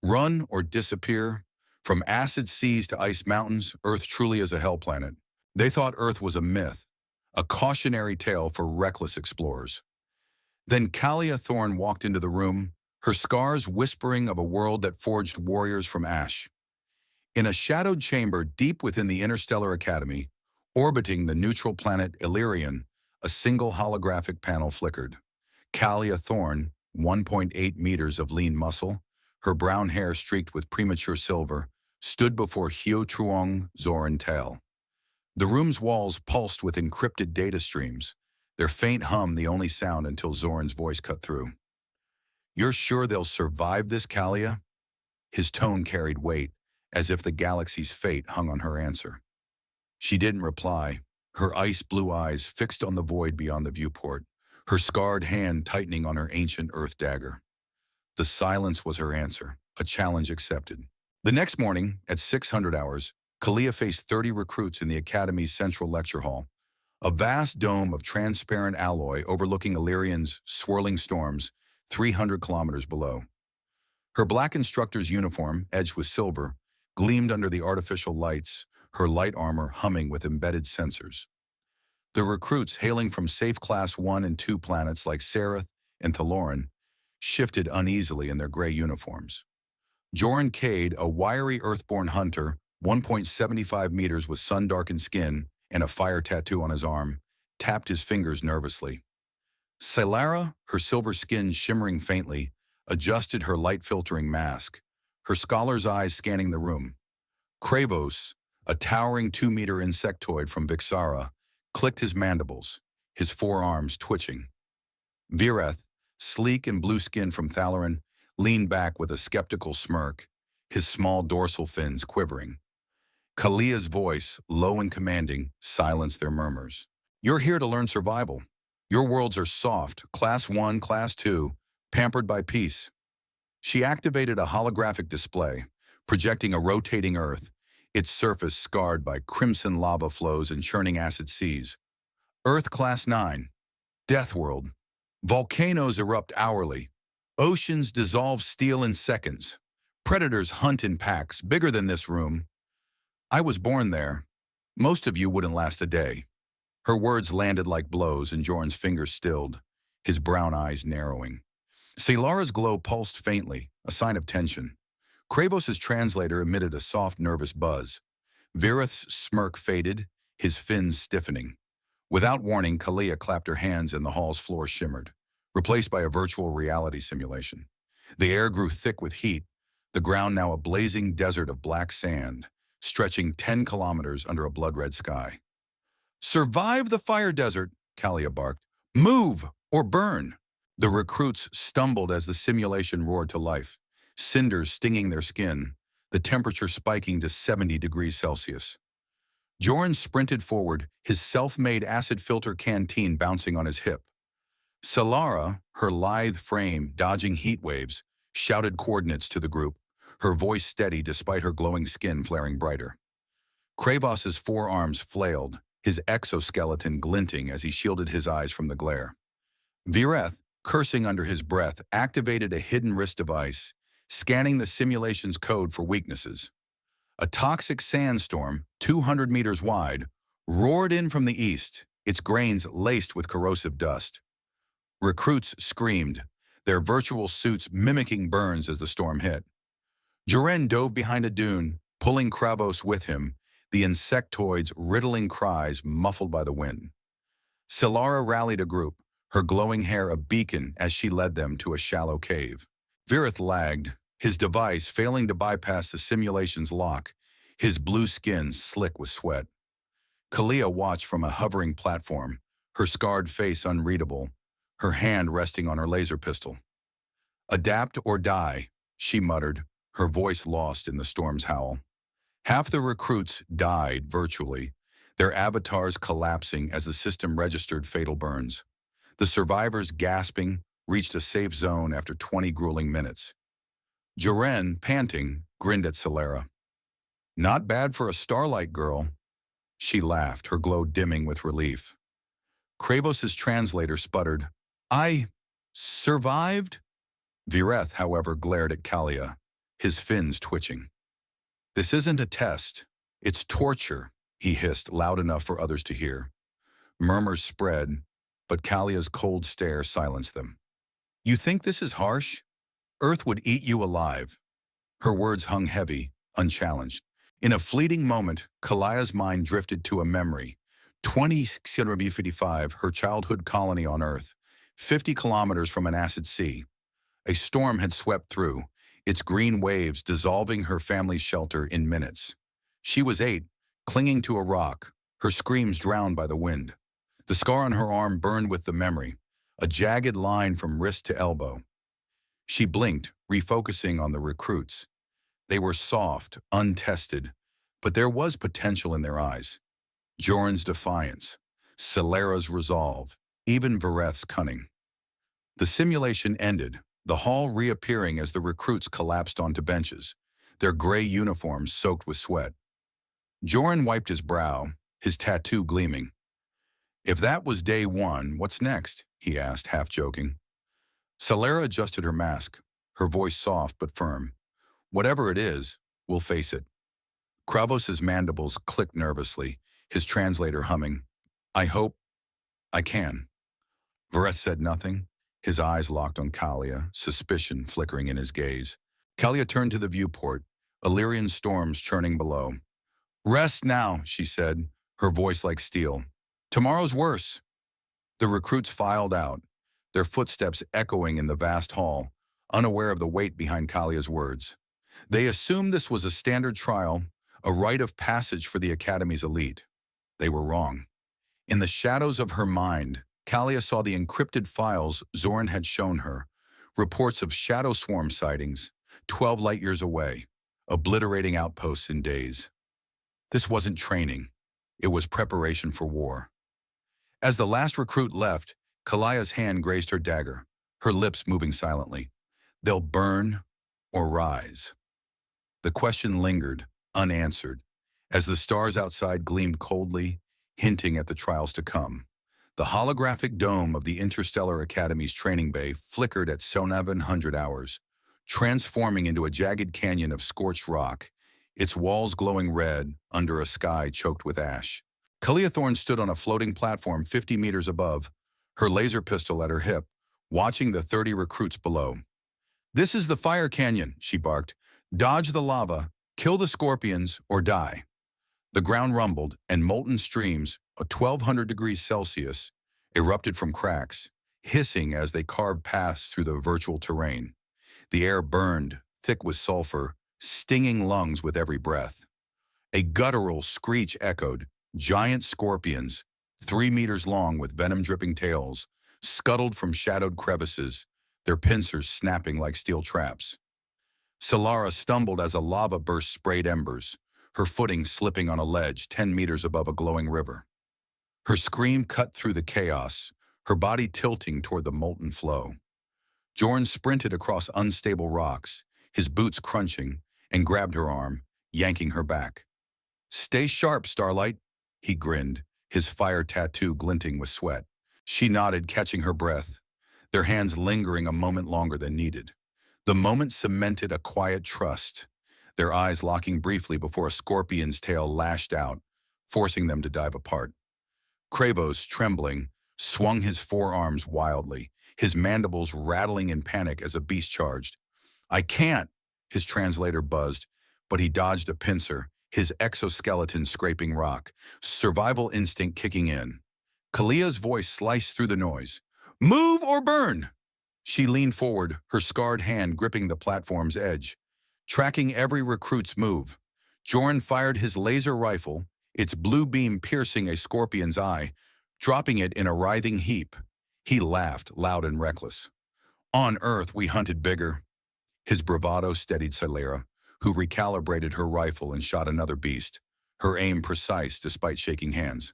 Run or disappear. From acid seas to ice mountains, Earth truly is a hell planet. They thought Earth was a myth, a cautionary tale for reckless explorers. Then Kalia Thorn walked into the room, her scars whispering of a world that forged warriors from ash. In a shadowed chamber deep within the Interstellar Academy, orbiting the neutral planet Elyrion, a single holographic panel flickered. Kalia Thorn, 1.8 meters of lean muscle, her brown hair streaked with premature silver, stood before Joren Tal. The room's walls pulsed with encrypted data streams, their faint hum the only sound until Zoran's voice cut through. "You're sure they'll survive this, Kalia?" His tone carried weight, as if the galaxy's fate hung on her answer. She didn't reply, her ice-blue eyes fixed on the void beyond the viewport, her scarred hand tightening on her ancient earth dagger. The silence was her answer, a challenge accepted. The next morning, at 600 hours, Kalia faced 30 recruits in the Academy's central lecture hall, a vast dome of transparent alloy overlooking Elyrion's swirling storms 300 kilometers below. Her black instructor's uniform, edged with silver, gleamed under the artificial lights, her light armor humming with embedded sensors. The recruits, hailing from safe Class 1 and 2 planets like Vireth and Elyrion, shifted uneasily in their gray uniforms. Joren Cade, a wiry Earthborn hunter, 1.75 meters with sun-darkened skin and a fire tattoo on his arm, tapped his fingers nervously. Sylara, her silver skin shimmering faintly, adjusted her light-filtering mask, her scholar's eyes scanning the room. Kravos, a towering 2-meter insectoid from Sylara, clicked his mandibles, his forearms twitching. Vireth, sleek and blue-skinned from Elyrion, leaned back with a skeptical smirk, his small dorsal fins quivering. Kalia's voice, low and commanding, silenced their murmurs. "You're here to learn survival. Your worlds are soft, Class 1, Class 2, pampered by peace." She activated a holographic display, projecting a rotating Earth, its surface scarred by crimson lava flows and churning acid seas. Earth Class 9, Death World. Volcanoes erupt hourly. Oceans dissolve steel in seconds. Predators hunt in packs bigger than this room. I was born there. Most of you wouldn't last a day. Her words landed like blows and Joren's fingers stilled, his brown eyes narrowing. Sylara's glow pulsed faintly, a sign of tension. Kravos' translator emitted a soft, nervous buzz. Vireth's smirk faded, his fins stiffening. Without warning, Kalia clapped her hands and the hall's floor shimmered, replaced by a virtual reality simulation. The air grew thick with heat, the ground now a blazing desert of black sand, stretching 10 kilometers under a blood-red sky. "Survive the fire desert," Kalia barked. "Move or burn." The recruits stumbled as the simulation roared to life, cinders stinging their skin, the temperature spiking to 70 degrees Celsius. Joren sprinted forward, his self-made acid filter canteen bouncing on his hip. Sylara, her lithe frame dodging heat waves, shouted coordinates to the group, her voice steady despite her glowing skin flaring brighter. Kravos' forearms flailed, his exoskeleton glinting as he shielded his eyes from the glare. Vireth, cursing under his breath, activated a hidden wrist device, scanning the simulation's code for weaknesses. A toxic sandstorm, 200 meters wide, roared in from the east, its grains laced with corrosive dust. Recruits screamed, their virtual suits mimicking burns as the storm hit. Joren dove behind a dune, pulling Kravos with him, the insectoid's riddling cries muffled by the wind. Sylara rallied a group, her glowing hair a beacon as she led them to a shallow cave. Vireth lagged, his device failing to bypass the simulation's lock, his blue skin slick with sweat. Kalia watched from a hovering platform, her scarred face unreadable, her hand resting on her laser pistol. "Adapt or die," she muttered, her voice lost in the storm's howl. Half the recruits died virtually, their avatars collapsing as the system registered fatal burns. The survivors, gasping, reached a safe zone after 20 grueling minutes. Joren, panting, grinned at Sylara. "Not bad for a starlight girl." She laughed, her glow dimming with relief. Kravos' translator sputtered, "I survived?" Vireth, however, glared at Kalia, his fins twitching. "This isn't a test. It's torture," he hissed loud enough for others to hear. Murmurs spread, but Kalia's cold stare silenced them. "You think this is harsh? Earth would eat you alive." Her words hung heavy, unchallenged. In a fleeting moment, Kalia's mind drifted to a memory. 2055, her childhood colony on Earth, 50 kilometers from an acid sea. A storm had swept through, its green waves dissolving her family's shelter in minutes. She was 8, clinging to a rock, her screams drowned by the wind. The scar on her arm burned with the memory, a jagged line from wrist to elbow. She blinked, refocusing on the recruits. They were soft, untested, but there was potential in their eyes. Joren's defiance, Sylara's resolve, even Vireth's cunning. The simulation ended, the hall reappearing as the recruits collapsed onto benches, their gray uniforms soaked with sweat. Joren wiped his brow, his tattoo gleaming. "If that was day 1, what's next?" he asked, half joking. Sylara adjusted her mask, her voice soft but firm. "Whatever it is, we'll face it." Kravos' mandibles clicked nervously, his translator humming. "I hope I can." Vireth said nothing, his eyes locked on Kalia, suspicion flickering in his gaze. Kalia turned to the viewport, Elyrion storms churning below. "Rest now," she said, her voice like steel. "Tomorrow's worse." The recruits filed out, their footsteps echoing in the vast hall, unaware of the weight behind Kalia's words. They assumed this was a standard trial, a rite of passage for the Academy's elite. They were wrong. In the shadows of her mind, Kalia saw the encrypted files Joren had shown her, reports of shadow swarm sightings, 12 light-years away, obliterating outposts in days. This wasn't training. It was preparation for war. As the last recruit left, Kalia's hand grazed her dagger, her lips moving silently. "They'll burn or rise." The question lingered, unanswered, as the stars outside gleamed coldly, hinting at the trials to come. The holographic dome of the Interstellar Academy's training bay flickered at 700 hours, transforming into a jagged canyon of scorched rock, its walls glowing red under a sky choked with ash. Kalia Thorn stood on a floating platform 50 meters above, her laser pistol at her hip, watching the 30 recruits below. "This is the fire canyon," she barked. "Dodge the lava, kill the scorpions, or die." The ground rumbled, and molten streams, 1,200 degrees Celsius, erupted from cracks, hissing as they carved paths through the virtual terrain. The air burned, thick with sulfur, stinging lungs with every breath. A guttural screech echoed. Giant scorpions, 3 meters long with venom-dripping tails, scuttled from shadowed crevices, their pincers snapping like steel traps. Sylara stumbled as a lava burst sprayed embers, her footing slipping on a ledge 10 meters above a glowing river. Her scream cut through the chaos, her body tilting toward the molten flow. Joren sprinted across unstable rocks, his boots crunching, and grabbed her arm, yanking her back. "Stay sharp, Starlight," he grinned, his fire tattoo glinting with sweat. She nodded, catching her breath, their hands lingering a moment longer than needed. The moment cemented a quiet trust, their eyes locking briefly before a scorpion's tail lashed out, forcing them to dive apart. Kravos, trembling, swung his forearms wildly, his mandibles rattling in panic as a beast charged. "I can't," his translator buzzed, but he dodged a pincer, his exoskeleton scraping rock, survival instinct kicking in. Kalia's voice sliced through the noise. "Move or burn!" She leaned forward, her scarred hand gripping the platform's edge, tracking every recruit's move. Joren fired his laser rifle, its blue beam piercing a scorpion's eye, dropping it in a writhing heap. He laughed, loud and reckless. "On Earth, we hunted bigger." His bravado steadied Sylara, who recalibrated her rifle and shot another beast, her aim precise despite shaking hands.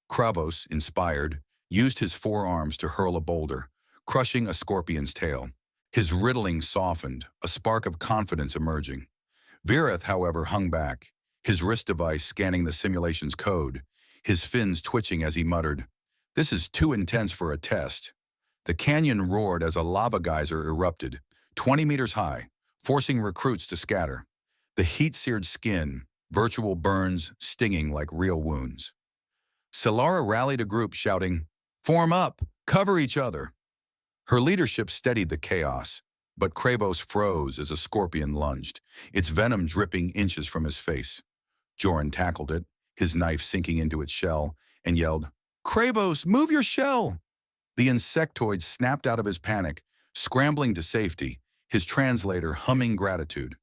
Kravos, inspired, used his forearms to hurl a boulder, crushing a scorpion's tail. His riddling softened, a spark of confidence emerging. Vireth, however, hung back, his wrist device scanning the simulation's code, his fins twitching as he muttered, "This is too intense for a test." The canyon roared as a lava geyser erupted, 20 meters high, forcing recruits to scatter. The heat-seared skin, virtual burns stinging like real wounds. Sylara rallied a group shouting, "Form up! Cover each other!" Her leadership steadied the chaos, but Kravos froze as a scorpion lunged, its venom dripping inches from his face. Joren tackled it, his knife sinking into its shell, and yelled, "Kravos, move your shell!" The insectoid snapped out of his panic, scrambling to safety, his translator humming gratitude.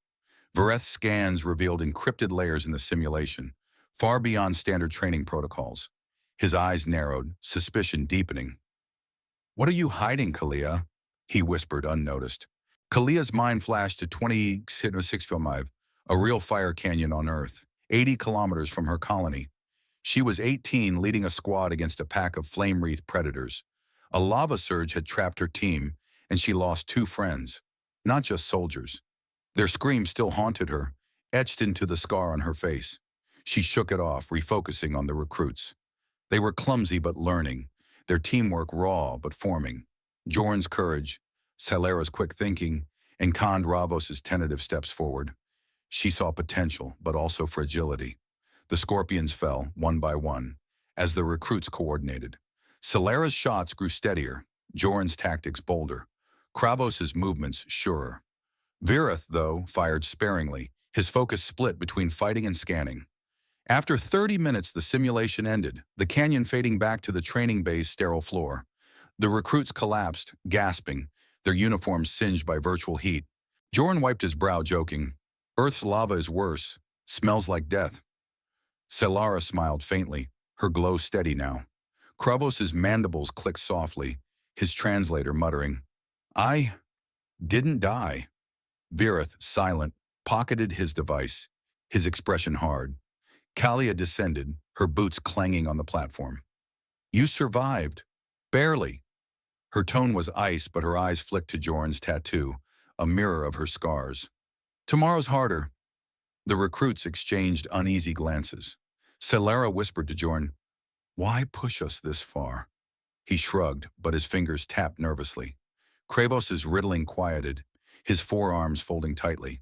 Vireth's scans revealed encrypted layers in the simulation, far beyond standard training protocols. His eyes narrowed, suspicion deepening. "What are you hiding, Kalia?" he whispered unnoticed. Kalia's mind flashed to 26.5, a real fire canyon on Earth, 80 kilometers from her colony. She was 18, leading a squad against a pack of flame-wreathed predators. A lava surge had trapped her team, and she lost 2 friends, not just soldiers. Their screams still haunted her, etched into the scar on her face. She shook it off, refocusing on the recruits. They were clumsy but learning, their teamwork raw but forming. Joren's courage, Sylara's quick thinking, and Kravos's tentative steps forward. She saw potential, but also fragility. The scorpions fell, one by one, as the recruits coordinated. Sylara's shots grew steadier, Joren's tactics bolder, Kravos's movements surer. Vireth, though, fired sparingly, his focus split between fighting and scanning. After 30 minutes, the simulation ended, the canyon fading back to the training bay's sterile floor. The recruits collapsed, gasping, their uniforms singed by virtual heat. Joren wiped his brow, joking, "Earth's lava is worse, smells like death." Sylara smiled faintly, her glow steady now. Kravos's mandibles clicked softly, his translator muttering, "I didn't die." Vireth, silent, pocketed his device, his expression hard. Kalia descended, her boots clanging on the platform. "You survived. Barely." Her tone was ice, but her eyes flicked to Joren's tattoo, a mirror of her scars. "Tomorrow's harder." The recruits exchanged uneasy glances. Sylara whispered to Joren, "Why push us this far?" He shrugged, but his fingers tapped nervously. Kravos's riddling quieted, his forearms folding tightly.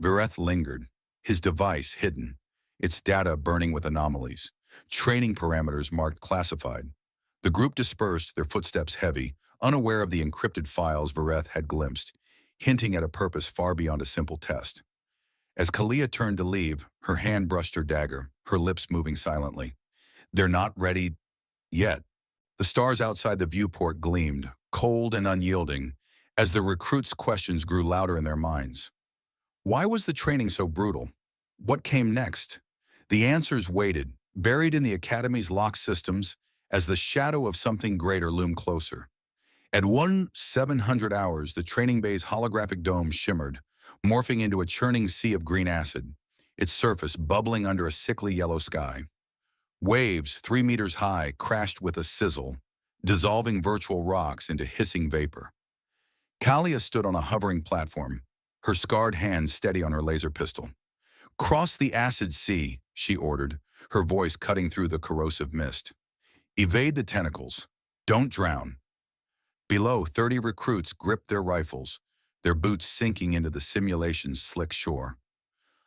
Vireth lingered, his device hidden, its data burning with anomalies, training parameters marked classified. The group dispersed, their footsteps heavy, unaware of the encrypted files Vireth had glimpsed, hinting at a purpose far beyond a simple test. As Kalia turned to leave, her hand brushed her dagger, her lips moving silently. "They're not ready yet." The stars outside the viewport gleamed, cold and unyielding, as the recruits' questions grew louder in their minds. Why was the training so brutal? What came next? The answers waited, buried in the Academy's locked systems, as the shadow of something greater loomed closer. At 1700 hours, the training bay's holographic dome shimmered, morphing into a churning sea of green acid, its surface bubbling under a sickly yellow sky. Waves, 3 meters high, crashed with a sizzle, dissolving virtual rocks into hissing vapor. Kalia stood on a hovering platform, her scarred hand steady on her laser pistol. "Cross the acid sea," she ordered, her voice cutting through the corrosive mist. "Evade the tentacles. Don't drown." Below, 30 recruits gripped their rifles, their boots sinking into the simulation's slick shore.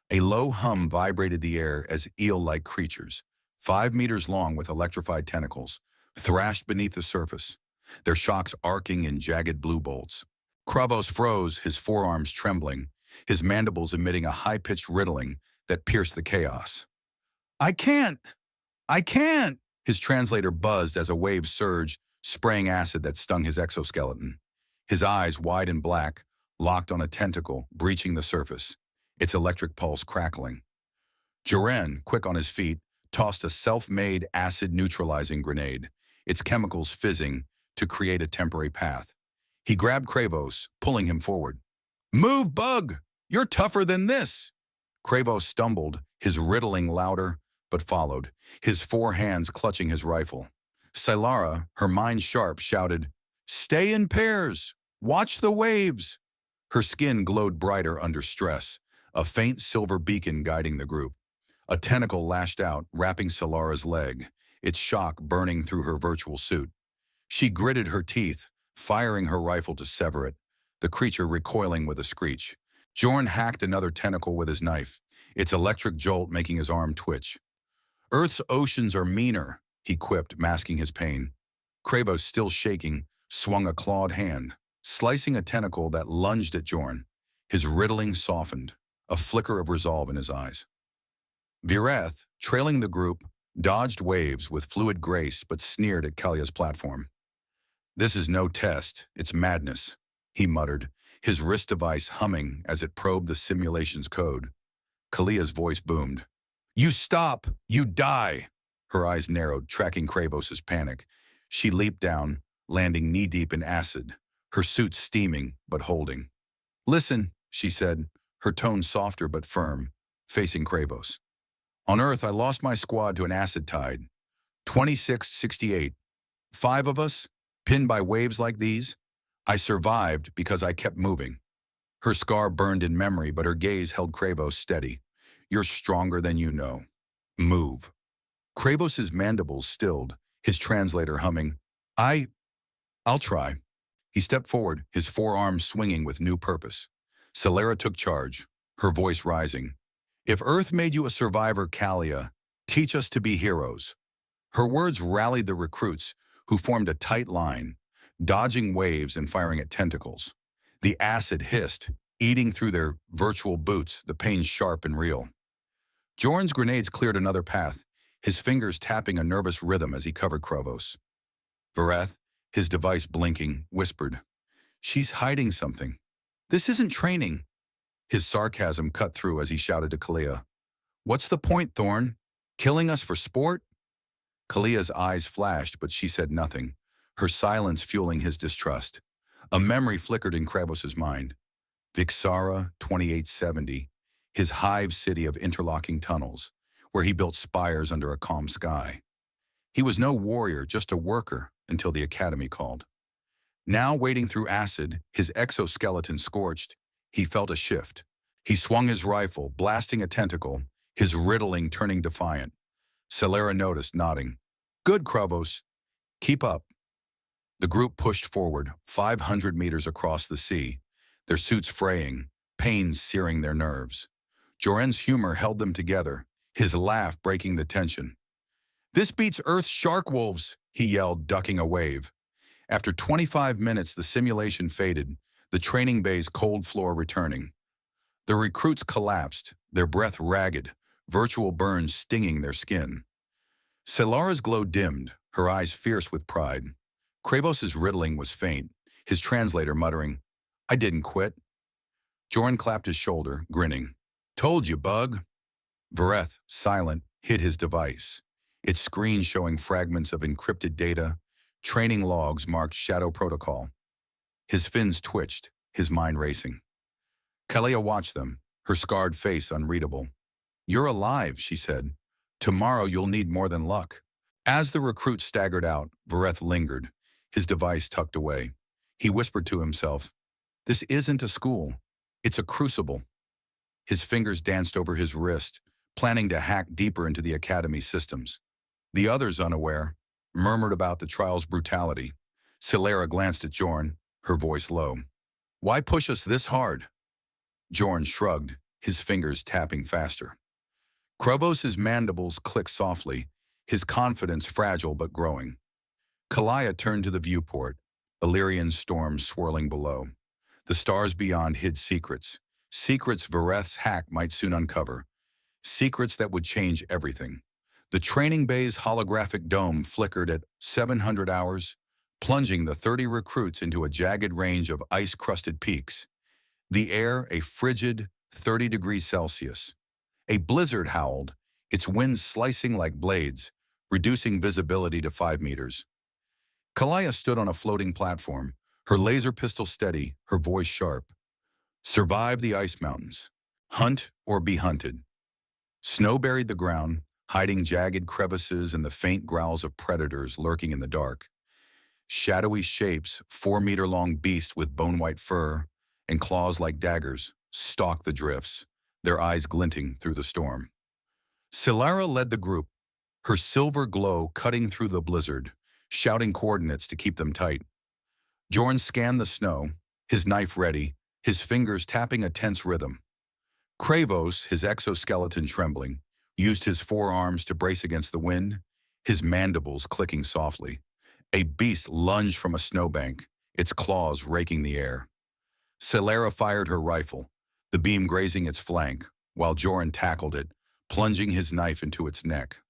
A low hum vibrated the air as eel-like creatures, 5 meters long with electrified tentacles, thrashed beneath the surface, their shocks arcing in jagged blue bolts. Kravos froze, his forearms trembling, his mandibles emitting a high-pitched riddling that pierced the chaos. I can't! His translator buzzed as a wave surged, spraying acid that stung his exoskeleton. His eyes, wide and black, locked on a tentacle, breaching the surface, its electric pulse crackling. Joren, quick on his feet, tossed a self-made acid-neutralizing grenade, its chemicals fizzing to create a temporary path. He grabbed Kravos, pulling him forward. "Move, bug! You're tougher than this!" Kravos stumbled, his riddling louder, but followed, his 4 hands clutching his rifle. Sylara, her mind sharp, shouted, "Stay in pairs! Watch the waves!" Her skin glowed brighter under stress, a faint silver beacon guiding the group. A tentacle lashed out, wrapping Sylara's leg, its shock burning through her virtual suit. She gritted her teeth, firing her rifle to sever it, the creature recoiling with a screech. Joren hacked another tentacle with his knife, its electric jolt making his arm twitch. Earth's oceans are meaner, he quipped, masking his pain. Kravos, still shaking, swung a clawed hand, slicing a tentacle that lunged at Joren. His riddling softened, a flicker of resolve in his eyes. Vireth, trailing the group, dodged waves with fluid grace but sneered at Kalia's platform. "This is no test, it's madness," he muttered, his wrist device humming as it probed the simulation's code. Kalia's voice boomed. "You stop! You die!" Her eyes narrowed, tracking Kravos' panic. She leaped down, landing knee-deep in acid, her suit steaming but holding. "Listen," she said, her tone softer but firm, facing Kravos. "On Earth, I lost my squad to an acid tide. 2668. 5 of us, pinned by waves like these. I survived because I kept moving." Her scar burned in memory, but her gaze held Kravos steady. "You're stronger than you know. Move." Kravos' mandibles stilled, his translator humming, I'll try." He stepped forward, his forearms swinging with new purpose. Sylara took charge, her voice rising. "If Earth made you a survivor, Kalia, teach us to be heroes." Her words rallied the recruits, who formed a tight line, dodging waves and firing at tentacles. The acid hissed, eating through their virtual boots, the pain sharp and real. Joren's grenades cleared another path, his fingers tapping a nervous rhythm as he covered Kravos. Vireth, his device blinking, whispered, "She's hiding something. This isn't training." His sarcasm cut through as he shouted to Kalia, "What's the point, Thorn? Killing us for sport?" Kalia's eyes flashed, but she said nothing, her silence fueling his distrust. A memory flickered in Kravos' mind. Vixara 2870, his hive city of interlocking tunnels, where he built spires under a calm sky. He was no warrior, just a worker, until the Academy called. Now wading through acid, his exoskeleton scorched, he felt a shift. He swung his rifle, blasting a tentacle, his riddling turning defiant. Sylara noticed, nodding. "Good, Kravos. Keep up." The group pushed forward, 500 meters across the sea, their suits fraying, pains searing their nerves. Joren's humor held them together, his laugh breaking the tension. "This beats Earth's shark wolves," he yelled, ducking a wave. After 25 minutes, the simulation faded, the training bay's cold floor returning. The recruits collapsed, their breath ragged, virtual burns stinging their skin. Sylara's glow dimmed, her eyes fierce with pride. Kravos' riddling was faint, his translator muttering, "I didn't quit." Joren clapped his shoulder, grinning. "Told you, bug." Vireth, silent, hid his device, its screen showing fragments of encrypted data, training logs marked Shadow Protocol. His fins twitched, his mind racing. Kalia watched them, her scarred face unreadable. "You're alive," she said. "Tomorrow you'll need more than luck." As the recruit staggered out, Vireth lingered, his device tucked away. He whispered to himself, "This isn't a school. It's a crucible." His fingers danced over his wrist, planning to hack deeper into the Academy systems. The others, unaware, murmured about the trial's brutality. Sylara glanced at Joren, her voice low. "Why push us this hard?" Joren shrugged, his fingers tapping faster. Kravos' mandibles clicked softly, his confidence fragile but growing. Kalia turned to the viewport, Elyrion storm swirling below. The stars beyond hid secrets, secrets Vireth's hack might soon uncover, secrets that would change everything. The training bay's holographic dome flickered at 700 hours, plunging the 30 recruits into a jagged range of ice-crusted peaks. The air a frigid 30 degrees Celsius. A blizzard howled, its winds slicing like blades, reducing visibility to 5 meters. Kalia stood on a floating platform, her laser pistol steady, her voice sharp. "Survive the ice mountains. Hunt or be hunted." Snow buried the ground, hiding jagged crevices and the faint growls of predators lurking in the dark. Shadowy shapes, 4-meter-long beasts with bone-white fur and claws like daggers, stalked the drifts, their eyes glinting through the storm. Sylara led the group, her silver glow cutting through the blizzard, shouting coordinates to keep them tight. Joren scanned the snow, his knife ready, his fingers tapping a tense rhythm. Kravos, his exoskeleton trembling, used his forearms to brace against the wind, his mandibles clicking softly. A beast lunged from a snowbank, its claws raking the air. Sylara fired her rifle, the beam grazing its flank, while Joren tackled it, plunging his knife into its neck.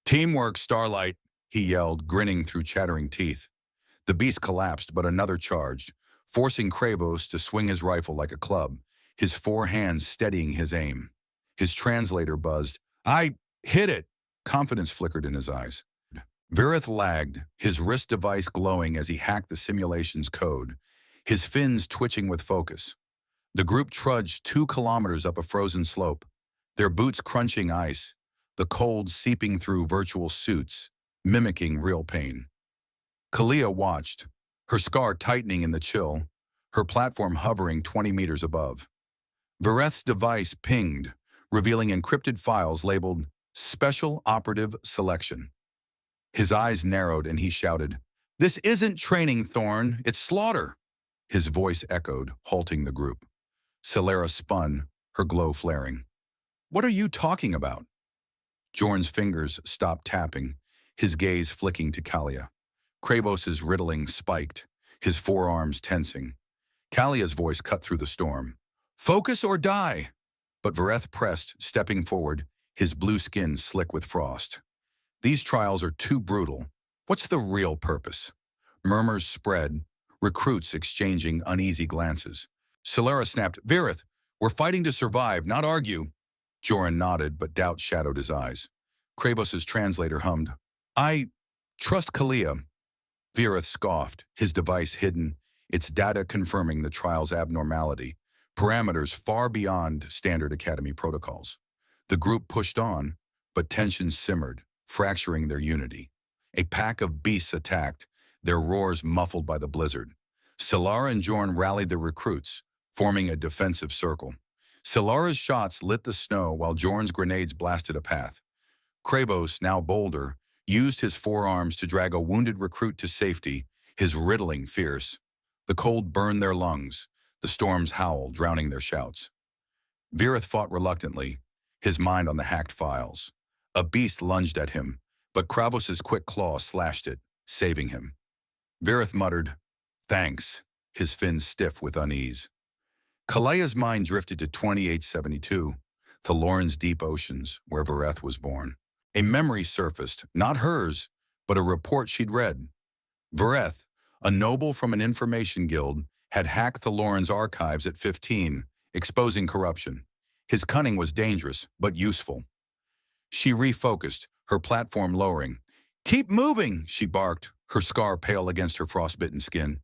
"Teamwork, Starlight," he yelled, grinning through chattering teeth. The beast collapsed, but another charged, forcing Kravos to swing his rifle like a club, his four hands steadying his aim. His translator buzzed. "I hit it!" Confidence flickered in his eyes. Vireth lagged, his wrist device glowing as he hacked the simulation's code, his fins twitching with focus. The group trudged 2 kilometers up a frozen slope, their boots crunching ice, the cold seeping through virtual suits, mimicking real pain. Kalia watched, her scar tightening in the chill, her platform hovering 20 meters above. Vireth's device pinged, revealing encrypted files labeled Special Operative Selection. His eyes narrowed and he shouted, "This isn't training, Thorn, it's slaughter." His voice echoed, halting the group. Sylara spun, her glow flaring. "What are you talking about?" Joren's fingers stopped tapping, his gaze flicking to Kalia. Kravos's riddling spiked, his forearms tensing. Kalia's voice cut through the storm. "Focus or die!" But Vireth pressed, stepping forward, his blue skin slick with frost. "These trials are too brutal. What's the real purpose?" Murmurs spread, recruits exchanging uneasy glances. Sylara snapped, "Vireth, we're fighting to survive, not argue." Joren nodded, but doubt shadowed his eyes. Kravos's translator hummed, "I trust Kalia." Vireth scoffed, his device hidden, its data confirming the trial's abnormality, parameters far beyond standard Academy protocols. The group pushed on, but tensions simmered, fracturing their unity. A pack of beasts attacked, their roars muffled by the blizzard. Sylara and Joren rallied the recruits, forming a defensive circle. Silara's shots lit the snow while Joren's grenades blasted a path. Kravos, now bolder, used his forearms to drag a wounded recruit to safety, his riddling fierce. The cold burned their lungs, the storm's howl drowning their shouts. Vireth fought reluctantly, his mind on the hacked files. A beast lunged at him, but Kravos's quick claw slashed it, saving him. Vireth muttered, "Thanks," his fins stiff with unease. Kalia's mind drifted to 2872, to Lauren's deep oceans, where Vireth was born. A memory surfaced, not hers, but a report she'd read. Vireth, a noble from an information guild, had hacked the Lauren's archives at 15, exposing corruption. His cunning was dangerous, but useful. She refocused, her platform lowering. "Keep moving," she barked, her scar pale against her frostbitten skin.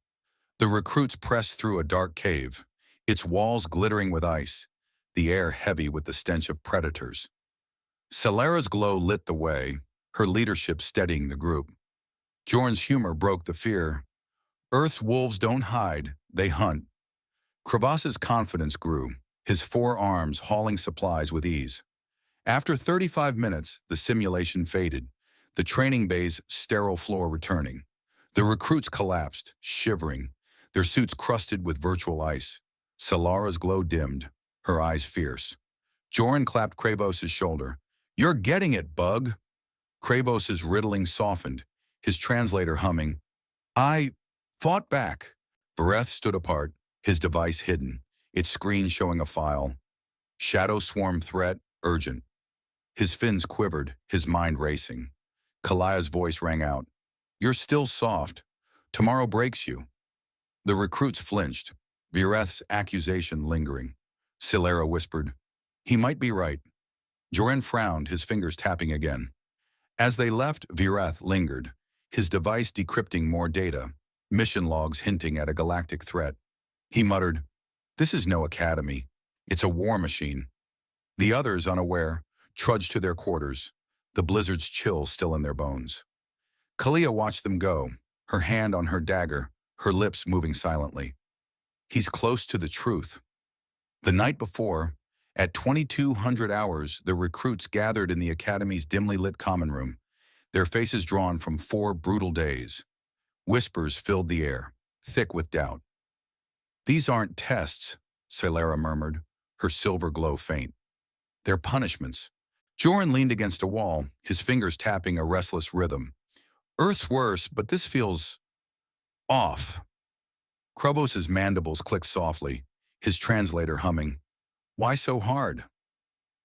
The recruits pressed through a dark cave, its walls glittering with ice, the air heavy with the stench of predators. Sylara's glow lit the way, her leadership steadying the group. Joren's humor broke the fear. "Earth's wolves don't hide, they hunt." Kravos's confidence grew, his forearms hauling supplies with ease. After 35 minutes, the simulation faded, the training bay's sterile floor returning. The recruits collapsed, shivering, their suits crusted with virtual ice. Sylara's glow dimmed, her eyes fierce. Joren clapped Kravos's shoulder. "You're getting it, bug." Kravos's riddling softened, his translator humming. "I fought back." Vireth stood apart, his device hidden, its screen showing a file. Shadow swarm threat, urgent. His fins quivered, his mind racing. Kalia's voice rang out. "You're still soft. Tomorrow breaks you." The recruits flinched, Vireth's accusation lingering. Sylara whispered, "He might be right." Joren frowned, his fingers tapping again. As they left, Vireth lingered, his device decrypting more data, mission logs hinting at a galactic threat. He muttered, "This is no academy. It's a war machine." The others, unaware, trudged to their quarters, the blizzard's chill still in their bones. Kalia watched them go, her hand on her dagger, her lips moving silently. He's close to the truth. The night before, at 2200 hours, the recruits gathered in the Academy's dimly lit common room, their faces drawn from 4 brutal days. Whispers filled the air, thick with doubt. These aren't tests, Sylara murmured, her silver glow faint. They're punishments. Joren leaned against a wall, his fingers tapping a restless rhythm. Earth's worse, but this feels off. Kravos' mandibles clicked softly, his translator humming. Why so hard?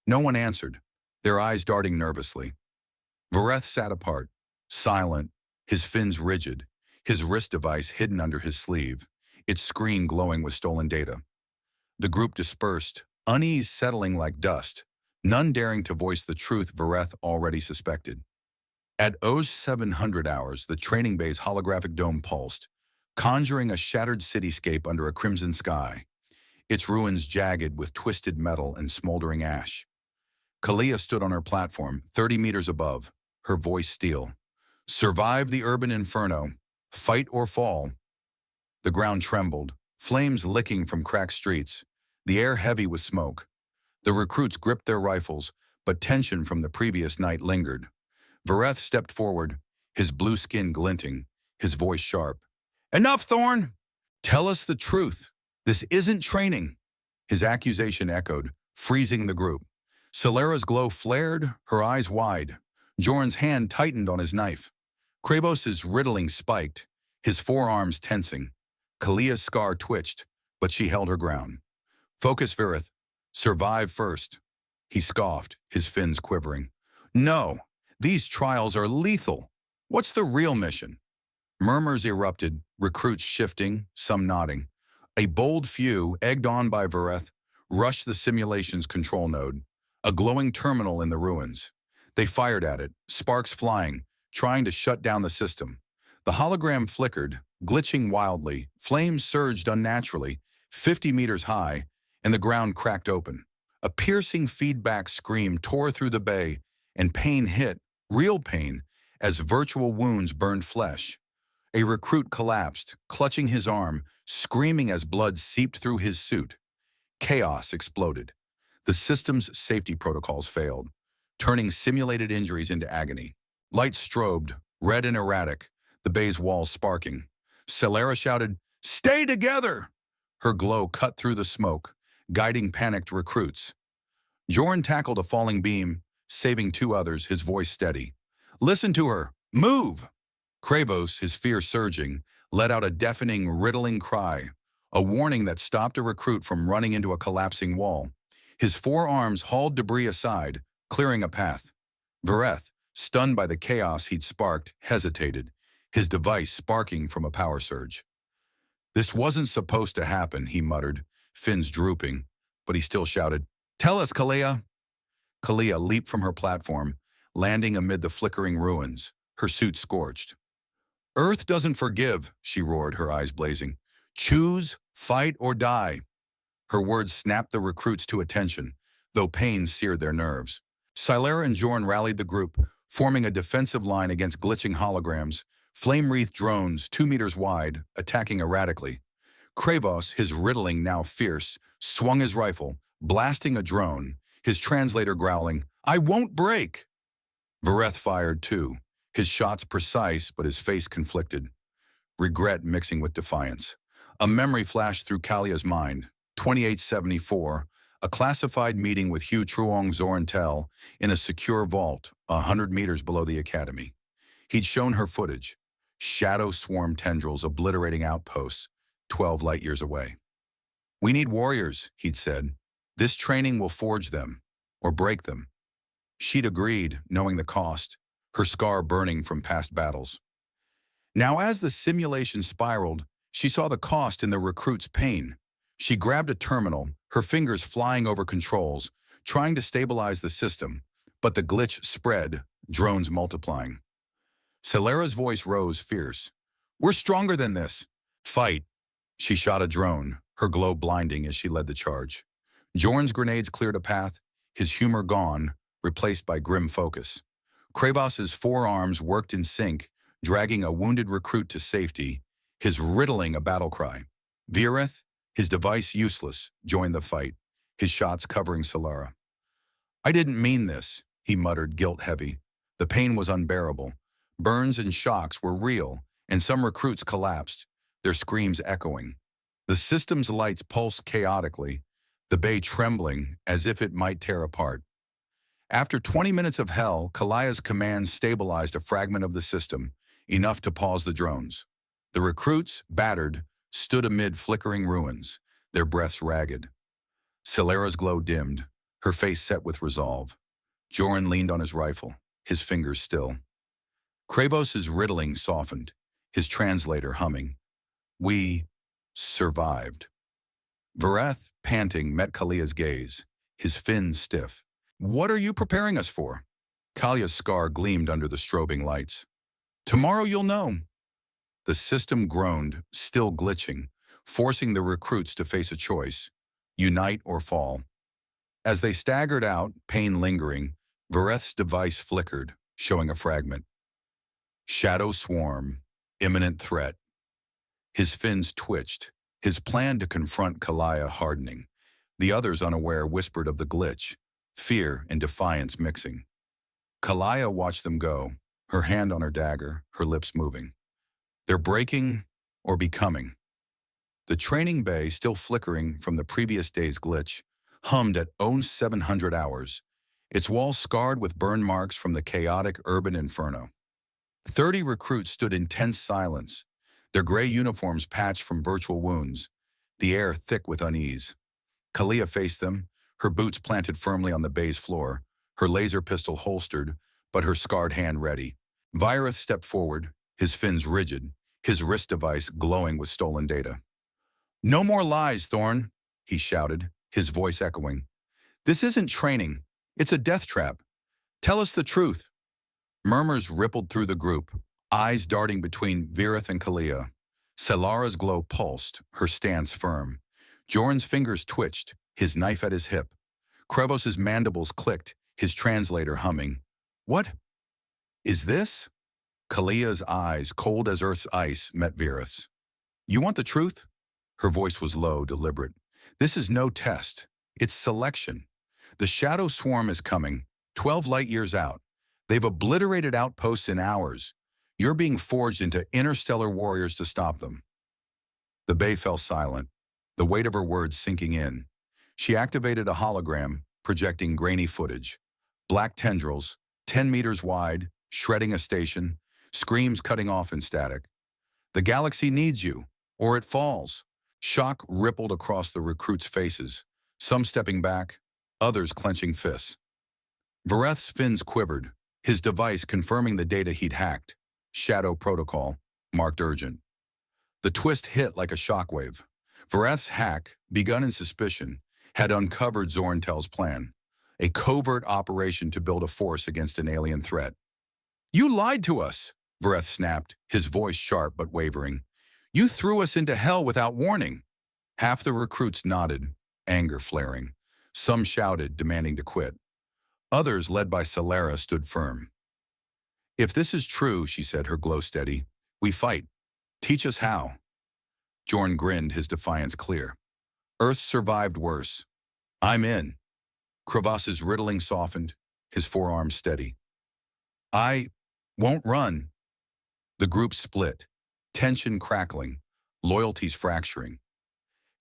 No one answered, their eyes darting nervously. Vireth sat apart, silent, his fins rigid, his wrist device hidden under his sleeve, its screen glowing with stolen data. The group dispersed, unease settling like dust, none daring to voice the truth Vireth already suspected. At 0700 hours, the training bay's holographic dome pulsed, conjuring a shattered cityscape under a crimson sky, its ruins jagged with twisted metal and smoldering ash. Kalia stood on her platform, 30 meters above, her voice steel. Survive the urban inferno. Fight or fall. The ground trembled, flames licking from cracked streets, the air heavy with smoke. The recruits gripped their rifles, but tension from the previous night lingered. Vireth stepped forward, his blue skin glinting, his voice sharp. Enough, Thorn! Tell us the truth. This isn't training. His accusation echoed, freezing the group. Sylara's glow flared, her eyes wide. Joren's hand tightened on his knife. Kravos' riddling spiked, his forearms tensing. Kalia's scar twitched, but she held her ground. Focus, Vireth. Survive first. He scoffed, his fins quivering. No, these trials are lethal. What's the real mission? Murmurs erupted, recruits shifting, some nodding. A bold few, egged on by Vireth, rushed the simulation's control node, a glowing terminal in the ruins. They fired at it, sparks flying, trying to shut down the system. The hologram flickered, glitching wildly, flames surged unnaturally, 50 meters high, and the ground cracked open. A piercing feedback scream tore through the bay, and pain hit, real pain, as virtual wounds burned flesh. A recruit collapsed, clutching his arm, screaming as blood seeped through his suit. Chaos exploded. The system's safety protocols failed, turning simulated injuries into agony. Lights strobed, red and erratic, the bay's walls sparking. Sylara shouted, "Stay together!" Her glow cut through the smoke, guiding panicked recruits. Joren tackled a falling beam, saving two others, his voice steady. "Listen to her! Move!" Kravos, his fear surging, let out a deafening, riddling cry, a warning that stopped a recruit from running into a collapsing wall. His forearms hauled debris aside, clearing a path. Vireth, stunned by the chaos he'd sparked, hesitated, his device sparking from a power surge. "This wasn't supposed to happen," he muttered, fins drooping, but he still shouted, "Tell us, Kalia!" Kalia leaped from her platform, landing amid the flickering ruins, her suit scorched. "Earth doesn't forgive," she roared, her eyes blazing. "Choose, fight, or die." Her words snapped the recruits to attention, though pain seared their nerves. Sylara and Joren rallied the group, forming a defensive line against glitching holograms, flame-wreathed drones 2 meters wide, attacking erratically. Kravos, his riddling now fierce, swung his rifle, blasting a drone, his translator growling, "I won't break!" Vireth fired too, his shots precise but his face conflicted, regret mixing with defiance. A memory flashed through Kalia's mind, 2874, a classified meeting with Hu Truong Zorantel in a secure vault 100 meters below the academy. He'd shown her footage, shadow swarm tendrils obliterating outposts 12 light years away. "We need warriors," he'd said. "This training will forge them, or break them." She'd agreed, knowing the cost, her scar burning from past battles. Now as the simulation spiraled, she saw the cost in the recruit's pain. She grabbed a terminal, her fingers flying over controls, trying to stabilize the system, but the glitch spread, drones multiplying. Sylara's voice rose fierce. "We're stronger than this. Fight." She shot a drone, her glow blinding as she led the charge. Joren's grenades cleared a path, his humor gone, replaced by grim focus. Kravos' forearms worked in sync, dragging a wounded recruit to safety, his riddling a battle cry. Vireth, his device useless, joined the fight, his shots covering Sylara. "I didn't mean this," he muttered, guilt-heavy. The pain was unbearable. Burns and shocks were real, and some recruits collapsed, their screams echoing. The system's lights pulsed chaotically, the bay trembling as if it might tear apart. After 20 minutes of hell, Kalia's commands stabilized a fragment of the system, enough to pause the drones. The recruits, battered, stood amid flickering ruins, their breaths ragged. Sylara's glow dimmed, her face set with resolve. Joren leaned on his rifle, his fingers still. Kravos' riddling softened, his translator humming. We survived. Vireth, panting, met Kalia's gaze, his fins stiff. What are you preparing us for? Kalia's scar gleamed under the strobing lights. Tomorrow you'll know. The system groaned, still glitching, forcing the recruits to face a choice: unite or fall. As they staggered out, pain lingering, Vireth's device flickered, showing a fragment. Shadow swarm, imminent threat. His fins twitched, his plan to confront Kalia hardening. The others, unaware, whispered of the glitch, fear and defiance mixing. Kalia watched them go, her hand on her dagger, her lips moving. They're breaking or becoming. The training bay, still flickering from the previous day's glitch, hummed at 0700 hours, its walls scarred with burn marks from the chaotic urban inferno. 30 recruits stood in tense silence, their gray uniforms patched from virtual wounds, the air thick with unease. Kalia faced them, her boots planted firmly on the bay's floor, her laser pistol holstered, but her scarred hand ready. Vireth stepped forward, his fins rigid, his wrist device glowing with stolen data. No more lies, Thorn, he shouted, his voice echoing. This isn't training, it's a death trap. Tell us the truth. Murmurs rippled through the group, eyes darting between Vireth and Kalia. Sylara's glow pulsed, her stance firm. Joren's fingers twitched, his knife at his hip. Kravos' mandibles clicked, his translator humming. What is this? Kalia's eyes, cold as Earth's ice, met Vireth's. You want the truth? Her voice was low, deliberate. This is no test. It's selection. The shadow swarm is coming, 12 light years out. They've obliterated outposts in hours. You're being forged into interstellar warriors to stop them. The bay fell silent, the weight of her words sinking in. She activated a hologram, projecting grainy footage. Black tendrils, 10 meters wide, shredding a station, screams cutting off in static. The galaxy needs you, or it falls. Shock rippled across the recruits' faces, some stepping back, others clenching fists. Vireth's fins quivered, his device confirming the data he'd hacked. Shadow protocol, marked urgent. The twist hit like a shockwave. Vireth's hack, begun in suspicion, had uncovered Zorentel's plan, a covert operation to build a force against an alien threat. You lied to us, Vireth snapped, his voice sharp but wavering. You threw us into hell without warning. Half the recruits nodded, anger flaring. Some shouted, demanding to quit. Others, led by Sylara, stood firm. If this is true, she said, her glow steady, we fight. Teach us how. Joren grinned, his defiance clear. Earth survived worse. I'm in. Kravos' riddling softened, his forearms steady. I won't run. The group split, tension crackling, loyalties fracturing.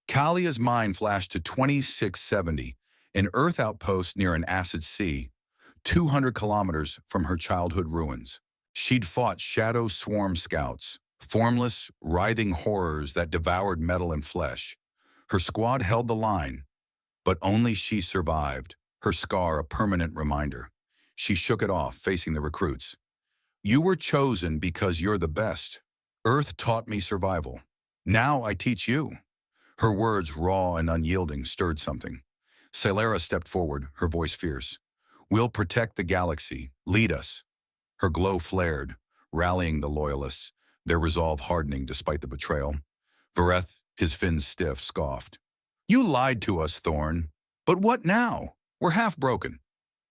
Kalia's mind flashed to 2670, an Earth outpost near an acid sea, 200 kilometers from her childhood ruins. She'd fought shadow swarm scouts, formless, writhing horrors that devoured metal and flesh. Her squad held the line, but only she survived, her scar a permanent reminder. She shook it off, facing the recruits. You were chosen because you're the best. Earth taught me survival. Now I teach you. Her words, raw and unyielding, stirred something. Sylara stepped forward, her voice fierce. We'll protect the galaxy. Lead us. Her glow flared, rallying the loyalists, their resolve hardening despite the betrayal. Vireth, his fins stiff, scoffed. You lied to us, Thorn. But what now? We're half broken.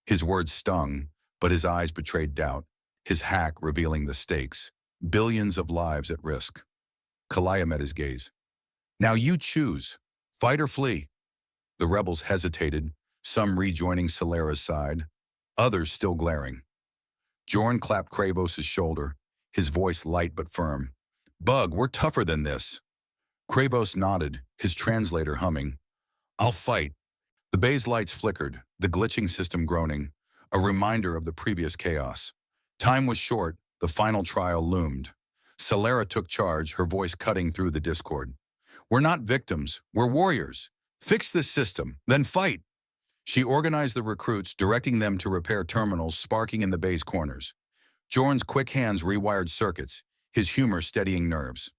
His words stung, but his eyes betrayed doubt, his hack revealing the stakes, billions of lives at risk. Kalia met his gaze. Now you choose, fight or flee. The rebels hesitated, some rejoining Sylara's side, others still glaring. Joren clapped Kravos' shoulder, his voice light but firm. Bug, we're tougher than this. Kravos nodded, his translator humming. I'll fight. The bay's lights flickered, the glitching system groaning, a reminder of the previous chaos. Time was short, the final trial loomed. Sylara took charge, her voice cutting through the discord. We're not victims, we're warriors. Fix this system, then fight. She organized the recruits, directing them to repair terminals sparking in the bay's corners. Joren's quick hands rewired circuits, his humor steadying nerves.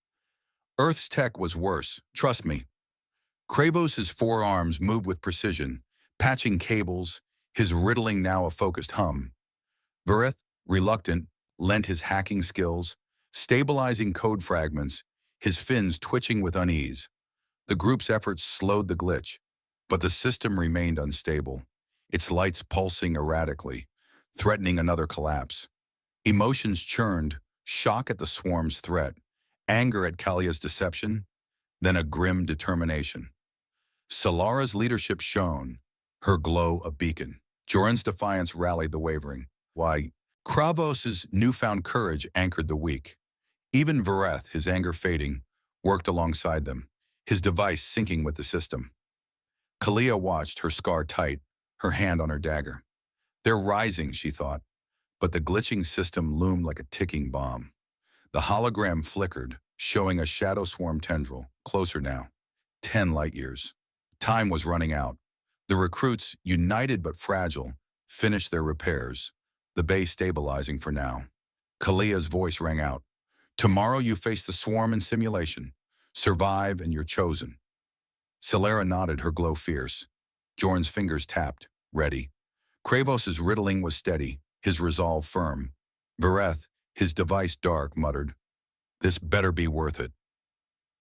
Earth's tech was worse, trust me. Kravos' forearms moved with precision, patching cables, his riddling now a focused hum. Vireth, reluctant, lent his hacking skills, stabilizing code fragments, his fins twitching with unease. The group's efforts slowed the glitch, but the system remained unstable, its lights pulsing erratically, threatening another collapse. Emotions churned, shock at the swarm's threat, anger at Kalia's deception, then a grim determination. Sylara's leadership shone, her glow a beacon. Joren's defiance rallied the wavering. Why, Kravos' newfound courage anchored the weak. Even Vireth, his anger fading, worked alongside them, his device syncing with the system. Kalia watched, her scar tight, her hand on her dagger. They're rising, she thought, but the glitching system loomed like a ticking bomb. The hologram flickered, showing a shadow swarm tendril, closer now, 10 light years. Time was running out. The recruits, united but fragile, finished their repairs, the bay stabilizing for now. Kalia's voice rang out. Tomorrow you face the swarm in simulation. Survive and you're chosen. Sylara nodded, her glow fierce. Joren's fingers tapped, ready. Kravos' riddling was steady, his resolve firm. Vireth, his device dark, muttered, this better be worth it.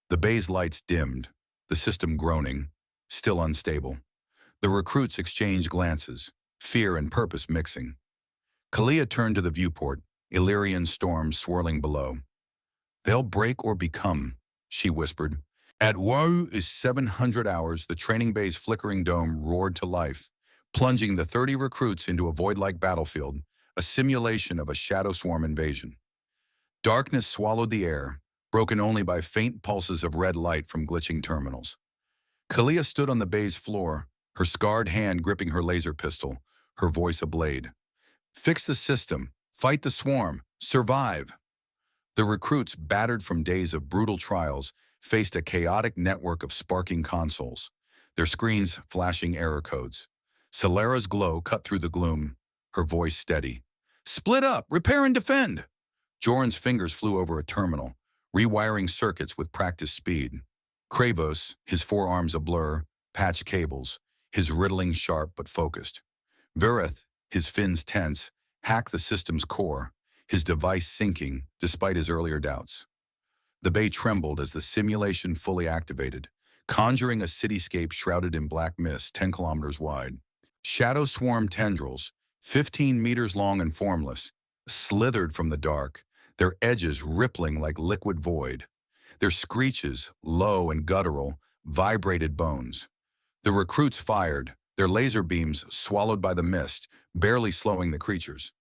The bay's lights dimmed, the system groaning, still unstable. The recruits exchanged glances, fear and purpose mixing. Kalia turned to the viewport, Elyrion storms swirling below. They'll break or become, she whispered. At woe is 700 hours, the training bay's flickering dome roared to life, plunging the 30 recruits into a void-like battlefield, a simulation of a shadow swarm invasion. Darkness swallowed the air, broken only by faint pulses of red light from glitching terminals. Kalia stood on the bay's floor, her scarred hand gripping her laser pistol, her voice ablade. Fix the system, fight the swarm, survive. The recruits, battered from days of brutal trials, faced a chaotic network of sparking consoles, their screens flashing error codes. Sylara's glow cut through the gloom, her voice steady. Split up, repair and defend. Joren's fingers flew over a terminal, rewiring circuits with practiced speed. Kravos, his forearms a blur, patched cables, his riddling sharp but focused. Vireth, his fins tense, hacked the system's core, his device sinking despite his earlier doubts. The bay trembled as the simulation fully activated, conjuring a cityscape shrouded in black mist 10 kilometers wide. Shadow swarm tendrils, 15 meters long and formless, slithered from the dark, their edges rippling like liquid void. Their screeches, low and guttural, vibrated bones. The recruits fired, their laser beams swallowed by the mist, barely slowing the creatures.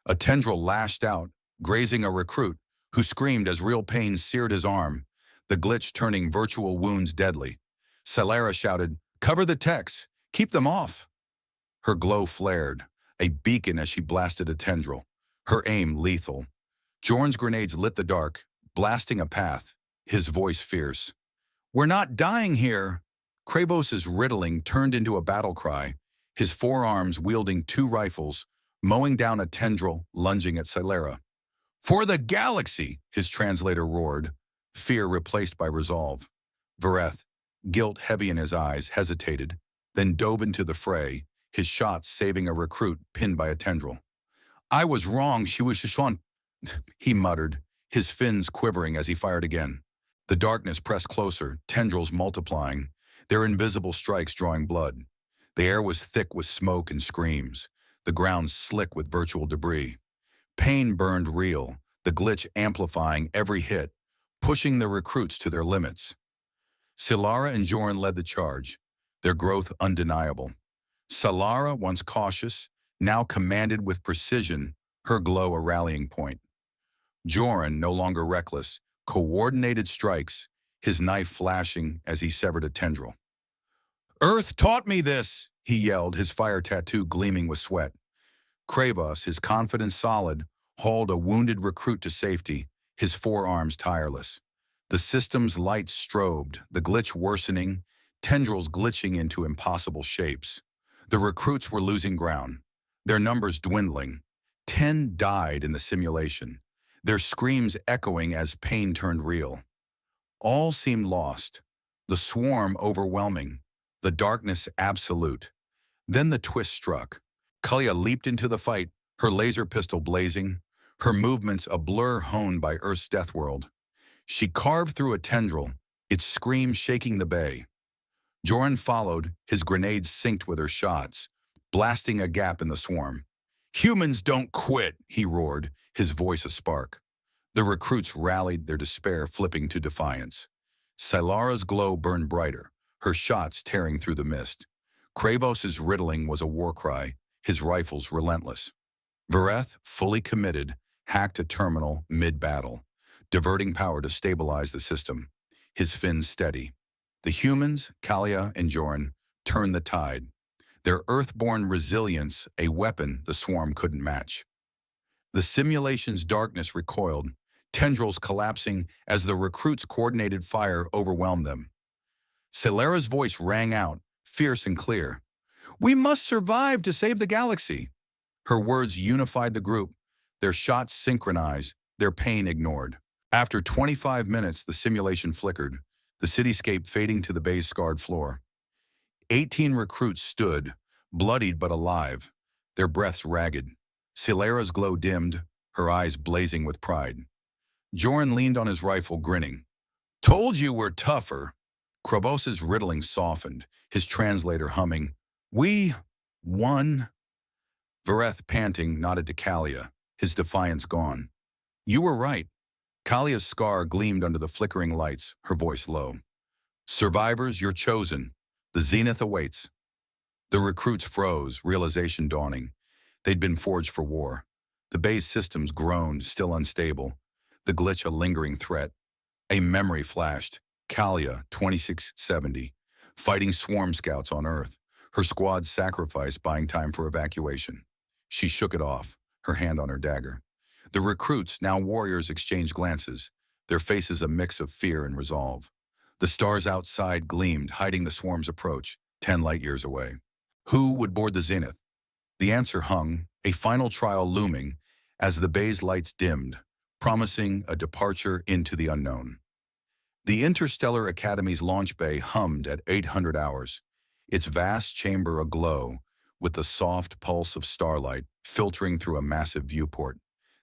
A tendril lashed out, grazing a recruit, who screamed as real pain seared his arm, the glitch turning virtual wounds deadly. Sylara shouted, cover the techs, keep them off. Her glow flared, a beacon as she blasted a tendril, her aim lethal. Joren's grenades lit the dark, blasting a path, his voice fierce. We're not dying here. Kravos' riddling turned into a battle cry, his forearms wielding 2 rifles, mowing down a tendril, lunging at Sylara. For the galaxy, his translator roared, fear replaced by resolve. Vireth, guilt heavy in his eyes, hesitated, then dove into the fray, his shots saving a recruit pinned by a tendril. I was wrong, she was just on, he muttered, his fins quivering as he fired again. The darkness pressed closer, tendrils multiplying, their invisible strikes drawing blood. The air was thick with smoke and screams, the ground slick with virtual debris. Pain burned real, the glitch amplifying every hit, pushing the recruits to their limits. Sylara and Joren led the charge, their growth undeniable. Sylara, once cautious, now commanded with precision, her glow a rallying point. Joren, no longer reckless, coordinated strikes, his knife flashing as he severed a tendril. "Earth taught me this," he yelled, his fire tattoo gleaming with sweat. Kravos, his confidence solid, hauled a wounded recruit to safety, his forearms tireless. The system's lights strobed, the glitch worsening, tendrils glitching into impossible shapes. The recruits were losing ground, their numbers dwindling. 10 died in the simulation, their screams echoing as pain turned real. All seemed lost, the swarm overwhelming, the darkness absolute. Then the twist struck. Kalia leaped into the fight, her laser pistol blazing, her movements a blur honed by Earth's death world. She carved through a tendril, its scream shaking the bay. Joren followed, his grenades synced with her shots, blasting a gap in the swarm. "Humans don't quit," he roared, his voice a spark. The recruits rallied, their despair flipping to defiance. Sylara's glow burned brighter, her shots tearing through the mist. Kravos's riddling was a war cry, his rifles relentless. Vireth, fully committed, hacked a terminal mid-battle, diverting power to stabilize the system, his fins steady. The humans, Kalia and Joren, turned the tide, their earthborn resilience a weapon the swarm couldn't match. The simulation's darkness recoiled, tendrils collapsing as the recruits' coordinated fire overwhelmed them. Sylara's voice rang out, fierce and clear. "We must survive to save the galaxy." Her words unified the group, their shots synchronized, their pain ignored. After 25 minutes, the simulation flickered, the cityscape fading to the bay's scarred floor. 18 recruits stood, bloodied but alive, their breaths ragged. Sylara's glow dimmed, her eyes blazing with pride. Joren leaned on his rifle, grinning. "Told you we're tougher." Kravos's riddling softened, his translator humming, "We won." Vireth, panting, nodded to Kalia, his defiance gone. "You were right." Kalia's scar gleamed under the flickering lights, her voice low. "Survivors, you're chosen. The Zenith awaits." The recruits froze, realization dawning. They'd been forged for war. The bay's systems groaned, still unstable. The glitch a lingering threat. A memory flashed. Kalia, 2670, fighting swarm scouts on Earth. Her squad's sacrifice buying time for evacuation. She shook it off, her hand on her dagger. The recruits, now warriors, exchanged glances, their faces a mix of fear and resolve. The stars outside gleamed, hiding the swarm's approach, 10 light-years away. Who would board the Zenith? The answer hung, a final trial looming, as the bay's lights dimmed, promising a departure into the unknown. The Interstellar Academy's launch bay hummed at 800 hours, its vast chamber aglow with the soft pulse of starlight filtering through a massive viewport.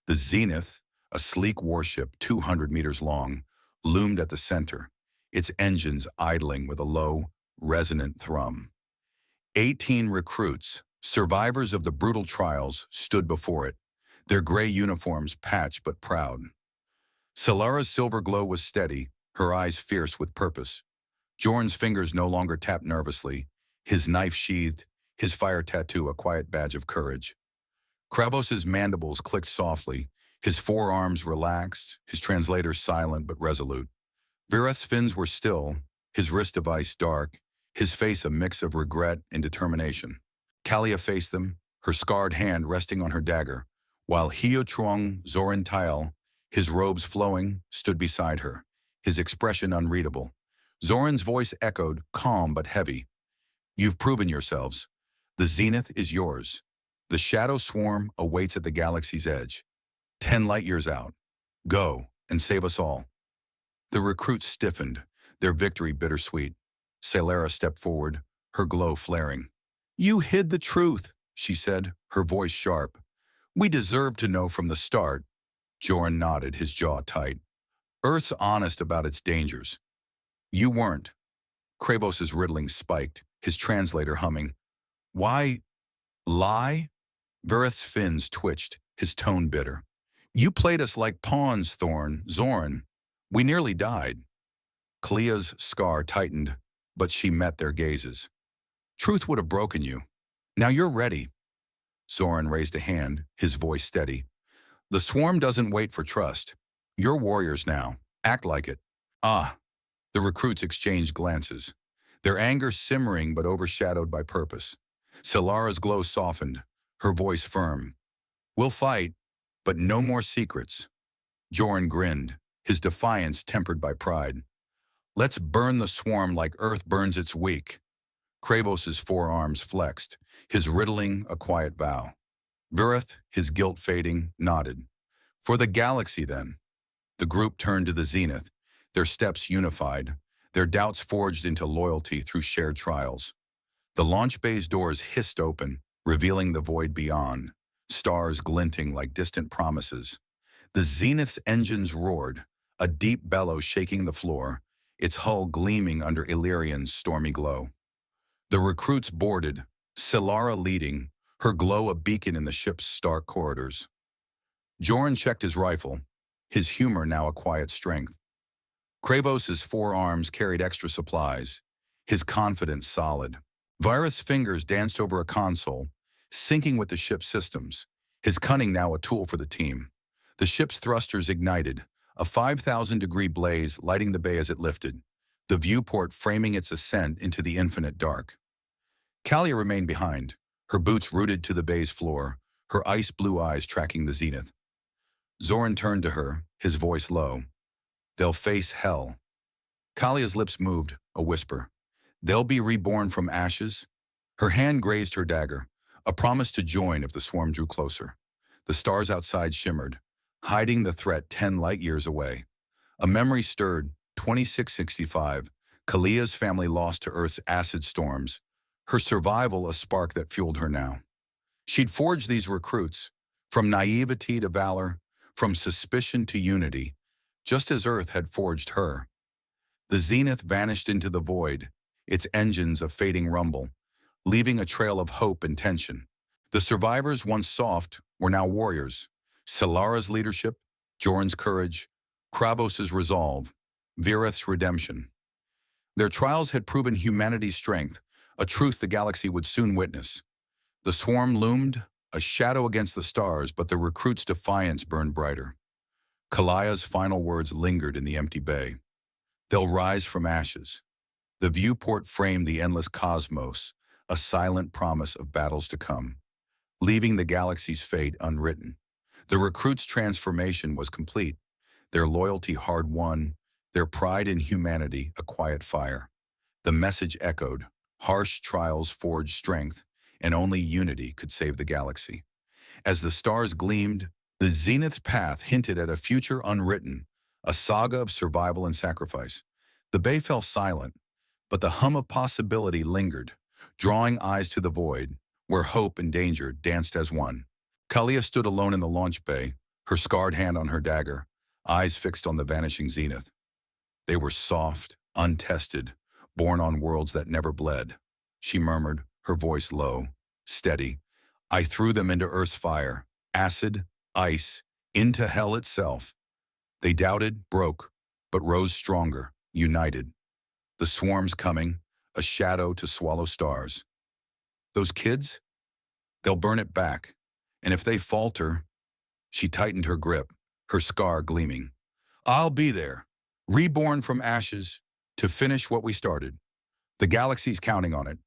The Zenith, a sleek warship 200 meters long, loomed at the center, its engines idling with a low, resonant thrum. 18 recruits, survivors of the brutal trials, stood before it, their gray uniforms patched but proud. Sylara's silver glow was steady, her eyes fierce with purpose. Joren's fingers no longer tapped nervously, his knife sheathed, his fire tattoo a quiet badge of courage. Kravos's mandibles clicked softly, his forearms relaxed, his translator silent but resolute. Vireth's fins were still, his wrist device dark, his face a mix of regret and determination. Kalia faced them, her scarred hand resting on her dagger, while Hio-Truong Zoren-Tael, his robes flowing, stood beside her, his expression unreadable. Zoren's voice echoed, calm but heavy. "You've proven yourselves. The Zenith is yours. The shadow swarm awaits at the galaxy's edge. 10 light-years out. Go and save us all." The recruits stiffened, their victory bittersweet. Sylara stepped forward, her glow flaring. "You hid the truth," she said, her voice sharp. "We deserved to know from the start." Joren nodded, his jaw tight. "Earth's honest about its dangers. You weren't." Kravos's riddling spiked, his translator humming. "Why lie?" Vireth's fins twitched, his tone bitter. "You played us like pawns, Zoren. We nearly died." Kalia's scar tightened, but she met their gazes. "Truth would have broken you. Now you're ready." Zoren raised a hand, his voice steady. "The swarm doesn't wait for trust. You're warriors now. Act like it." "Ah." The recruits exchanged glances, their anger simmering but overshadowed by purpose. Sylara's glow softened, her voice firm. "We'll fight, but no more secrets." Joren grinned, his defiance tempered by pride. "Let's burn the swarm like Earth burns its weak." Kravos's forearms flexed, his riddling a quiet vow. Vireth, his guilt fading, nodded. "For the galaxy, then." The group turned to the Zenith, their steps unified, their doubts forged into loyalty through shared trials. The launch bay's doors hissed open, revealing the void beyond, stars glinting like distant promises. The Zenith's engines roared, a deep bellow shaking the floor, its hull gleaming under Elyrion's stormy glow. The recruits boarded, Sylara leading, her glow a beacon in the ship's stark corridors. Joren checked his rifle, his humor now a quiet strength. Kravos's forearms carried extra supplies, his confidence solid. Vireth's fingers danced over a console, syncing with the ship's systems, his cunning now a tool for the team. The ship's thrusters ignited, a 5,000-degree blaze lighting the bay as it lifted, the viewport framing its ascent into the infinite dark. Kalia remained behind, her boots rooted to the bay's floor, her ice-blue eyes tracking the Zenith. Joren turned to her, his voice low. "They'll face hell." Kalia's lips moved, a whisper. "They'll be reborn from ashes." Her hand grazed her dagger, a promise to join if the swarm drew closer. The stars outside shimmered, hiding the threat 10 light-years away. A memory stirred, 2665, Kalia's family lost to Earth's acid storms, her survival a spark that fueled her now. She'd forged these recruits, from naivety to valor, from suspicion to unity, just as Earth had forged her. The Zenith vanished into the void, its engines a fading rumble, leaving a trail of hope and tension. The survivors, once soft, were now warriors. Sylara's leadership, Joren's courage, Kravos's resolve, Vireth's redemption. Their trials had proven humanity's strength, a truth the galaxy would soon witness. The swarm loomed, a shadow against the stars, but the recruits' defiance burned brighter. Kalia's final words lingered in the empty bay. "They'll rise from ashes." The viewport framed the endless cosmos, a silent promise of battles to come, leaving the galaxy's fate unwritten. The recruits' transformation was complete, their loyalty hard-won, their pride in humanity a quiet fire. The message echoed, harsh trials forged strength, and only unity could save the galaxy. As the stars gleamed, the Zenith's path hinted at a future unwritten, a saga of survival and sacrifice. The bay fell silent, but the hum of possibility lingered, drawing eyes to the void, where hope and danger danced as one. Kalia stood alone in the launch bay, her scarred hand on her dagger, eyes fixed on the vanishing Zenith. They were soft, untested, born on worlds that never bled. She murmured, her voice low, steady. "I threw them into Earth's fire, acid, ice, into hell itself. They doubted, broke, but rose stronger, united. The swarm's coming, a shadow to swallow stars. Those kids? They'll burn it back. And if they falter..." She tightened her grip, her scar gleaming. "I'll be there, reborn from ashes, to finish what we started. The galaxy's counting on it.